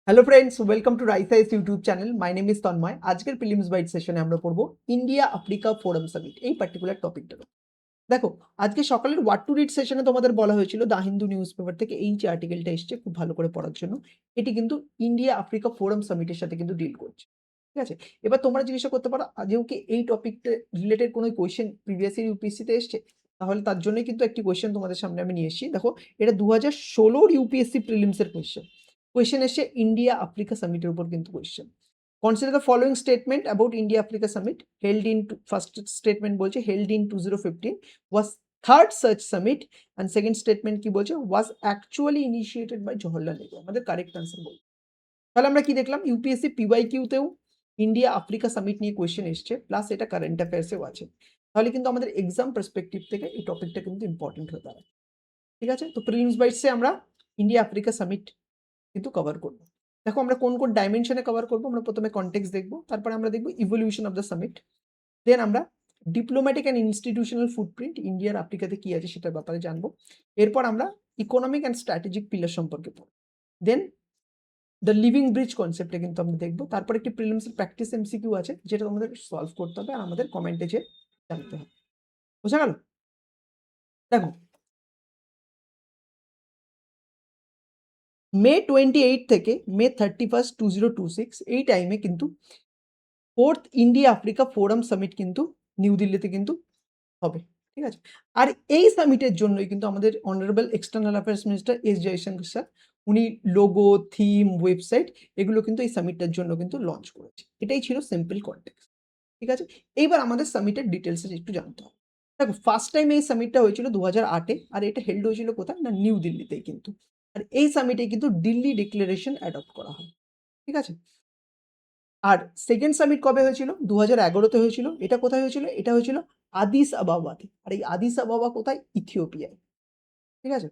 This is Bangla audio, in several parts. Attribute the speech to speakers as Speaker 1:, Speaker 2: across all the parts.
Speaker 1: হ্যালো ফ্রেন্ডস, ওয়েলকাম টু রাইসাইস YouTube channel. My name is Tanmoy. আজকের প্রিলিমস বাইট সেশনে আমরা পড়বো ইন্ডিয়া আফ্রিকা ফোরাম সামিট, এই পার্টিকুলার টপিকটার। দেখো, আজকে সকালের ওয়াট টু রিড সেশনে তোমাদের বলা হয়েছিল দ্য হিন্দু নিউজ পেপার থেকে এই যে আর্টিকেলটা এসছে খুব ভালো করে পড়ার জন্য। এটি কিন্তু ইন্ডিয়া আফ্রিকা ফোরাম সামিটের সাথে কিন্তু ডিল করছে। ঠিক আছে, এবার তোমরা জিজ্ঞাসা করতে পারো আজও কি এই টপিকটা রিলেটেড কোনো কোয়েশ্চেন প্রিভিয়াস ইয়ার ইউপিএসসিতে এসছে, তাহলে তার জন্যই কিন্তু একটি কোয়েশ্চেন তোমাদের সামনে আমি নিয়ে এসেছি। দেখো, এটা 2016 ইউপিএসসি প্রিলিমসের কোয়েশ্চেন। কোয়েশ্চেন এসছে ইন্ডিয়া আফ্রিকা সামিটের উপর কিন্তু question. Consider the following statement about India Africa summit held in, first statement বলছে held in 2015 was third such summit, and second statement কি বলছে was actually initiated by Jawaharlal Nehru. আমাদের কারেক্ট আনসার বলছে। তাহলে আমরা কি দেখলাম, ইউপিএসসি পিওয়াইকিউতেও ইন্ডিয়া আফ্রিকা সামিট নিয়ে কোয়েশ্চেন এসছে, প্লাস এটা কারেন্ট অ্যাফেয়ার্সেও আছে। তাহলে কিন্তু আমাদের এক্সাম পার্সপেক্টিভ থেকে এই টপিকটা কিন্তু ইম্পর্টেন্ট হয়ে দাঁড়ায়। ঠিক আছে, তো প্রিলিমস বাইটসে আমরা ইন্ডিয়া আফ্রিকা সামিট কিন্তু কভার করবো। দেখো, আমরা কোন কোন ডাইমেনশনে কভার করবো। আমরা প্রথমে কনটেক্সট দেখবো, তারপরে আমরা দেখবো ইভলিউশন অফ দ্য সামিট, দেন আমরা ডিপ্লোম্যাটিক অ্যান্ড ইনস্টিটিউশনাল ফুটপ্রিন্ট ইন্ডিয়ার আফ্রিকাতে কি আছে সেটার ব্যাপারে জানবো। এরপর আমরা ইকোনমিক অ্যান্ড স্ট্র্যাটেজিক পিলার সম্পর্কে পড়বো। দেন দ্য লিভিং ব্রিজ কনসেপ্টে কিন্তু আমরা দেখবো। তারপর একটি প্রিলিমসের প্র্যাকটিস এমসিকিউ আছে যেটা আমাদের সলভ করতে হবে আর আমাদের কমেন্টে যে জানতে হবে। বোঝা গেল? দেখো, মে 28 থেকে মে 31, 2026 এই টাইমে কিন্তু fourth India Africa forum summit কিন্তু নিউ দিল্লিতে কিন্তু হবে। ঠিক আছে, আর এই সামিটের জন্যই কিন্তু আমাদের honourable external affairs minister S Jaishankar sir, উনি লোগো, থিম, ওয়েবসাইট এগুলো কিন্তু এই সামিটটার জন্য কিন্তু লঞ্চ করেছে। এটাই ছিল সিম্পল কনটেক্সট। ঠিক আছে, এইবার আমাদের সামিটের ডিটেলসে একটু জানতে হবে। দেখো, ফার্স্ট টাইম এই সামিটটা হয়েছিল 2008-এ, আর এটা হেল্ড হয়েছিল কোথায় না, নিউ দিল্লিতেই কিন্তু। আর এই সামিটে কিন্তু দিল্লি ডিক্লারেশন অ্যাডপ্ট করা হয়। ঠিক আছে, আর সেকেন্ড সামিট কবে হয়েছিল? 2011-তে হয়েছিল। এটা কোথায় হয়েছিল? এটা হয়েছিল আদিস আবাবাতে। আর এই আদিস আবাবা কোথায়? ইথিওপিয়ায়। ঠিক আছে,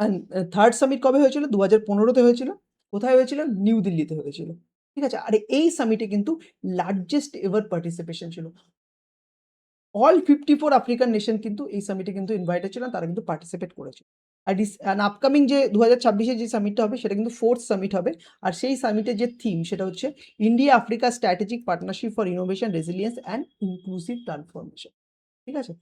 Speaker 1: অ্যান্ড থার্ড সামিট কবে হয়েছিল? 2015-তে হয়েছিল। কোথায় হয়েছিল? নিউ দিল্লিতে হয়েছিল। ঠিক আছে, আর এই সামিটে কিন্তু লার্জেস্ট এভার পার্টিসিপেশন ছিল। অল 54 আফ্রিকান নেশন কিন্তু এই সামিটে কিন্তু ইনভাইটেড ছিল, তারা কিন্তু পার্টিসিপেট করেছে। আর আপকামিং যে 2026-এ যে সামিটটা হবে সেটা কিন্তু ফোর্থ সামিট হবে। আর সেই সামিটের যে থিম সেটা হচ্ছে India Africa strategic partnership for innovation, resilience and inclusive transformation. ঠিক আছে,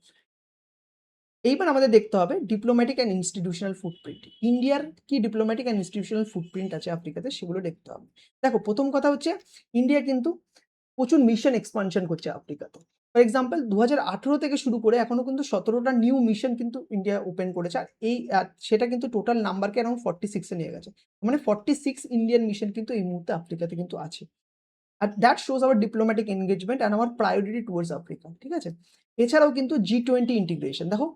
Speaker 1: এইবার আমাদের দেখতে হবে ডিপ্লোম্যাটিক অ্যান্ড ইনস্টিটিউশনাল ফুটপ্রিন্ট। ইন্ডিয়ার কি ডিপ্লোম্যাটিক অ্যান্ড ইনস্টিটিউশনাল ফুটপ্রিন্ট আছে আফ্রিকাতে, সেগুলো দেখতে হবে। দেখো, প্রথম কথা হচ্ছে ইন্ডিয়া কিন্তু প্রচুর মিশন এক্সপানশন করছে আফ্রিকাতে। ফর এক্সাম্পল 2018 থেকে শুরু করে এখনো কিন্তু 17টা নিউ মিশন কিন্তু ইন্ডিয়া ওপেন করেছে। আর সেটা কিন্তু টোটাল নাম্বারকে অ্যারাউন্ড 46-এ নিয়ে গেছে। মানে 46 ইন্ডিয়ান মিশন কিন্তু এই মুহূর্তে আফ্রিকাতে কিন্তু আছে। আর that shows our diplomatic engagement and our priority towards Africa. ঠিক আছে, এছাড়াও কিন্তু G20 ইন্টিগ্রেশন। দেখো,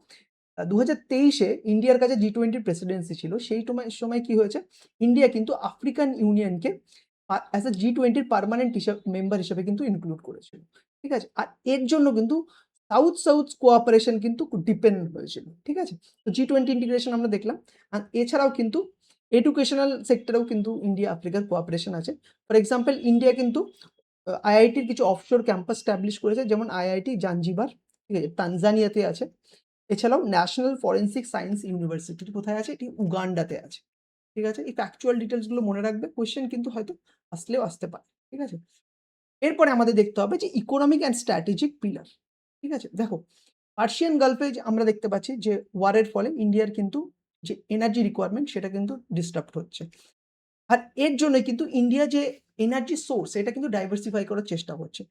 Speaker 1: 2023-এ ইন্ডিয়ার কাছে G20 প্রেসিডেন্সি ছিল। সেই সময় কি হয়েছে, ইন্ডিয়া কিন্তু আফ্রিকান ইউনিয়নকে অ্যাজ এ G20-র পার্মানেন্ট মেম্বার হিসেবে কিন্তু ইনক্লুড করেছিল। ঠিক আছে, আর এর জন্য কিন্তু সাউথ সাউথ কোঅপারেশন কিন্তু ডিপেন্ড হয়েছিল। ঠিক আছে, তো G20 ইন্টিগ্রেশন আমরা দেখলাম। আর এছাড়াও কিন্তু এডুকেশনাল সেক্টরেও কিন্তু ইন্ডিয়া আফ্রিকার কোঅপারেশন আছে। ফর এক্সাম্পল, ইন্ডিয়া কিন্তু আইআইটির কিছু অফশোর ক্যাম্পাস স্টাবলিশ করেছে, যেমন আইআইটি জাঞ্জিবার, ঠিক আছে, তানজানিয়াতে আছে। এছাড়াও ন্যাশনাল ফরেন্সিক সায়েন্স ইউনিভার্সিটি কোথায় আছে? এটি উগান্ডাতে আছে। ঠিক আছে, এই ফ্যাকচুয়াল ডিটেলসগুলো মনে রাখবে, কোয়েশ্চেন কিন্তু হয়তো আসলেও আসতে পারে। ঠিক আছে, এরপরে আমাদের দেখতে হবে যে ইকোনমিক অ্যান্ড স্ট্র্যাটেজিক পিলার। ঠিক আছে, দেখো, পার্সিয়ান গালফে আমরা দেখতে পাচ্ছি যে ওয়ারের ফলে ইন্ডিয়ার কিন্তু যে এনার্জি রিকোয়ারমেন্ট সেটা কিন্তু ডিস্টার্ব হচ্ছে। আর এর জন্য কিন্তু ইন্ডিয়া যে এনার্জি সোর্স এটা কিন্তু ডাইভার্সিফাই করার চেষ্টা করছে।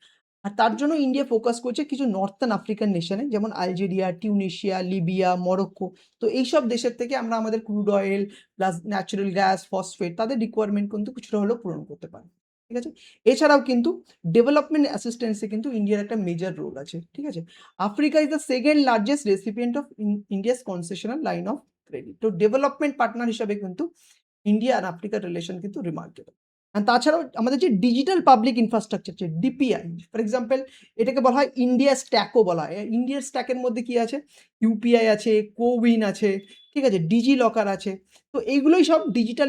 Speaker 1: আর তার জন্য ইন্ডিয়া ফোকাস করছে কিছু নর্থার্ন আফ্রিকান নেশনে, যেমন আলজেরিয়া, টিউনিশিয়া, লিবিয়া, মরক্কো। তো এইসব দেশের থেকে আমরা আমাদের crude oil plus natural gas, phosphate তাদের রিকোয়ারমেন্ট কিন্তু কিছুটা হলেও পূরণ করতে পারি। ঠিক আছে, এছাড়াও কিন্তু ডেভেলপমেন্ট অ্যাসিস্ট্যান্সে কিন্তু ইন্ডিয়ার একটা মেজর রোল আছে। ঠিক আছে, Africa is the second largest recipient of India's concessional line of credit. তো ডেভেলপমেন্ট পার্টনার হিসাবে কিন্তু ইন্ডিয়া আর আফ্রিকার রিলেশন কিন্তু রিমার্কেবল। আর তাছাড়াও আমাদের যে ডিজিটাল পাবলিক ইনফ্রাস্ট্রাকচার যে ডিপিআই, ফর এক্সাম্পল এটাকে বলা হয় ইন্ডিয়া স্ট্যাকও বলা হয়। ইন্ডিয়ার স্ট্যাকের মধ্যে কি আছে? ইউপিআই আছে, কোউইন আছে, ঠিক আছে, ডিজি লকার আছে। তো এইগুলোই সব ডিজিটাল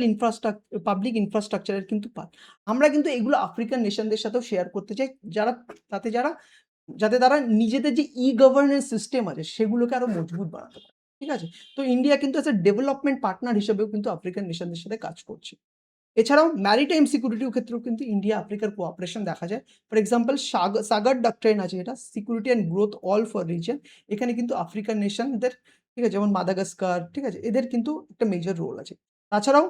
Speaker 1: পাবলিক ইনফ্রাস্ট্রাকচারের কিন্তু পার্ট। আমরা কিন্তু এগুলো আফ্রিকান নেশনদের সাথেও শেয়ার করতে চাই, যাতে তারা নিজেদের যে ই গভর্নেন্স সিস্টেম আছে সেগুলোকে আরো মজবুত বানাতে পারে। ঠিক আছে? তো ইন্ডিয়া কিন্তু অ্যাজ এ ডেভেলপমেন্ট পার্টনার হিসেবেও কিন্তু আফ্রিকান নেশনদের সাথে কাজ করছে। এছাড়াও ম্যারিটাইম সিকিউরিটির ক্ষেত্রেও কিন্তু ইন্ডিয়া আফ্রিকার কোঅপারেশন দেখা যায়। ফর এক্সাম্পল সাগার ডক্ট্রাইন আছে এটা security and growth all for region. এখানে কিন্তু আফ্রিকান নেশনদের ঠিক আছে যেমন মাদাগাস্কার ঠিক আছে এদের কিন্তু একটা মেজর রোল আছে। তাছাড়াও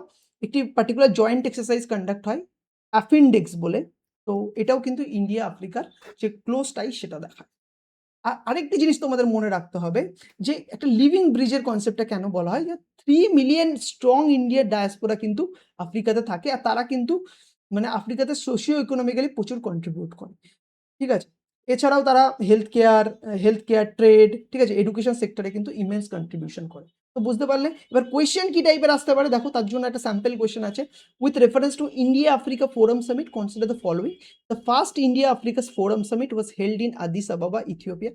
Speaker 1: একটি পার্টিকুলার জয়েন্ট এক্সারসাইজ কন্ডাক্ট হয় অ্যাফিনডেক্স বলে। তো এটাও কিন্তু ইন্ডিয়া আফ্রিকার যে ক্লোজ টাই সেটা দেখায়। আরেকটি জিনিস তোমাদের মনে রাখতে হবে যে একটা লিভিং ব্রিজের কনসেপ্টটা কেন বলা হয় যে 3 মিলিয়ন স্ট্রং ইন্ডিয়ান ডায়াসপোরা কিন্তু আফ্রিকাতে থাকে আর তারা কিন্তু মানে আফ্রিকাতে সোশিও ইকোনমিক্যালি প্রচুর কন্ট্রিবিউট করে। ঠিক আছে? এছাড়াও তারা হেলথ কেয়ার, ট্রেড, ঠিক আছে? এডুকেশন সেক্টরে কিন্তু ইমেন্স কন্ট্রিবিউশন করে। তো বুঝতে পারলে? এবার কোয়েশ্চেন কি টাইপের আসতে পারে দেখো তার জন্য একটা স্যাম্পল কোয়েশ্চেন আছে। With reference to India Africa forum summit consider the following. The first India Africa forum summit was held in Addis Ababa, Ethiopia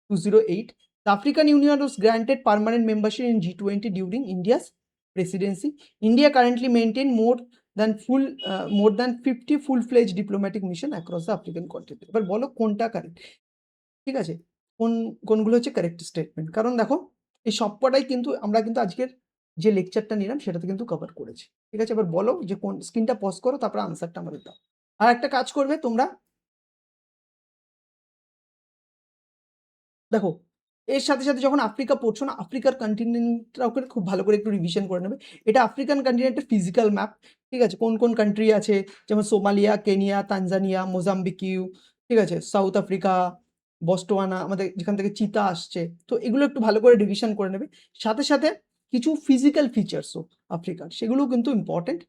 Speaker 1: 2008. The African Union was granted permanent membership in G20 during India's presidency. India currently maintain more than 50 full-fledged diplomatic mission across the African continent. এবার বলো কোনটা কারেক্ট? ঠিক আছে? কোনগুলো হচ্ছে কারেক্ট স্টেটমেন্ট? কারণ দেখো এই সবকটাই কিন্তু আমরা কিন্তু আজকের যে লেকচারটা নিলাম সেটাতে কিন্তু কভার করেছি। ঠিক আছে? এবার বলো যে কোন স্ক্রিনটা পজ করো তারপর আনসারটা আমাদের দাও। আর একটা কাজ করবে তোমরা দেখো, এর সাথে যখন আফ্রিকা পড়ছো না, আফ্রিকার কন্টিনেন্টটাও করে খুব ভালো করে একটু রিভিশন করে নেবে। এটা আফ্রিকান কন্টিনেন্টের ফিজিক্যাল ম্যাপ। ঠিক আছে? কোন কান্ট্রি আছে যেমন সোমালিয়া, কেনিয়া, তানজানিয়া, মোজাম্বিকিউ, ঠিক আছে? সাউথ আফ্রিকা, বস্টোয়ানা আমাদের যেখান থেকে চিতা আসছে। তো এগুলো একটু ভালো করে রিভিশন করে নেবে। সাথে কিছু ফিজিক্যাল ফিচার্সও আফ্রিকার সেগুলোও কিন্তু ইম্পোর্টেন্ট।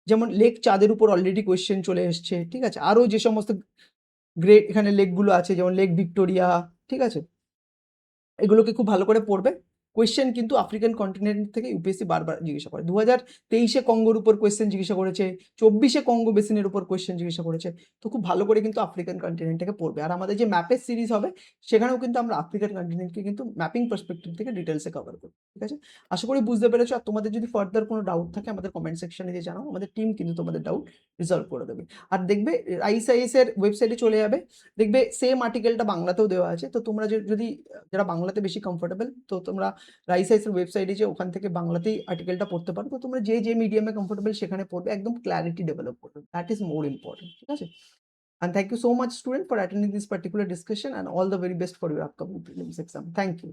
Speaker 1: যেমন লেক চাঁদের উপর অলরেডি কোয়েশ্চেন চলে এসছে। ঠিক আছে? আরো যে সমস্ত গ্রেট এখানে লেকগুলো আছে যেমন লেক ভিক্টোরিয়া, ঠিক আছে? এগুলোকে খুব ভালো করে পড়বে। কোয়েশ্চেন কিন্তু আফ্রিকান কন্টিনেন্ট থেকে ইউপিএসসি বারবার জিজ্ঞাসা করে। 2023 এ কঙ্গোর উপর কোয়েশ্চেন জিজ্ঞাসা করেছে, 24 এ কঙ্গো বেসিনের উপর কোয়েশ্চেন জিজ্ঞাসা করেছে। তো খুব ভালো করে কিন্তু আফ্রিকান কন্টিনেন্টটাকে পড়বে। আর আমাদের যে ম্যাপের সিরিজ হবে সেখানেও কিন্তু আমরা আফ্রিকান কন্টিনেন্টকে কিন্তু ম্যাপিং পার্সপেক্টিভ থেকে ডিটেইলসে কভার করব। ঠিক আছে? আশা করি বুঝতে পেরেছো। আর তোমাদের যদি ফার্দার কোনো ডাউট থাকে আমাদের কমেন্ট সেকশনে গিয়ে জানাও। আমাদের টিম কিন্তু তোমাদের ডাউট রিজলভ করে দেবে। আর দেখবে আইএসআইএস এর ওয়েবসাইটে চলে যাবে। দেখবে সেম আর্টিকেলটা বাংলাতেও দেওয়া আছে। তো তোমরা যদি যারা বাংলাতে বেশি কমফোর্টেবল তো তোমরা রাইসাইসের ওয়েবসাইটে যে ওখান থেকে বাংলাতেই আর্টিকেলটা পড়তে পারো। তো তোমরা যে মিডিয়ামে কমফোর্টেবল সেখানে পড়বে। একদম ক্লারিটি ডেভেলপ করবে। That is more important. ঠিক আছে? And thank you so much student for attending this particular discussion and all the very best for your upcoming prelims exam. Thank you.